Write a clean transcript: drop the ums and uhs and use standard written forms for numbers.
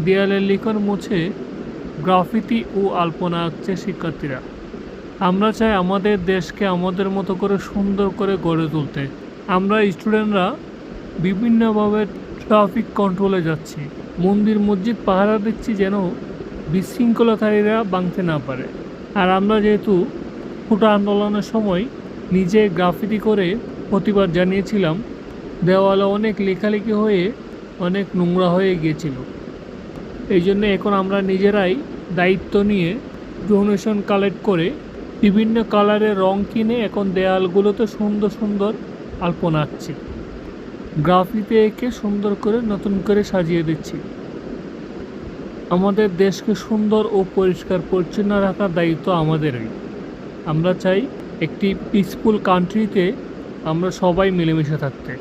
দেয়ালের লিখন মুছে গ্রাফিতি ও আলপনা আঁকছে শিক্ষার্থীরা। আমরা চাই আমাদের দেশকে আমাদের মতো করে সুন্দর করে গড়ে তুলতে। আমরা স্টুডেন্টরা বিভিন্নভাবে ট্রাফিক কন্ট্রোলে যাচ্ছি, মন্দির মসজিদ পাহারা দিচ্ছি যেন বিশৃঙ্খলাকারীরা ভাঙতে না পারে। আর আমরা যেহেতু কোটা আন্দোলনের সময় নিজে গ্রাফিতি করে প্রতিবাদ জানিয়েছিলাম, দেওয়ালে অনেক লেখালেখি হয়ে অনেক নোংরা হয়ে গিয়েছিল। এই জন্য এখন আমরা নিজেরাই দায়িত্ব নিয়ে ডোনেশন কালেক্ট করে বিভিন্ন কালারের রং কিনে এখন দেয়ালগুলোতে সুন্দর সুন্দর আলপনা আঁকছি, গ্রাফিতি এঁকে সুন্দর করে নতুন করে সাজিয়ে দিচ্ছি। আমাদের দেশকে সুন্দর ও পরিষ্কার পরিচ্ছন্ন রাখার দায়িত্ব আমাদেরই। আমরা চাই একটি পিসফুল কান্ট্রিতে আমরা সবাই মিলেমিশে থাকতে।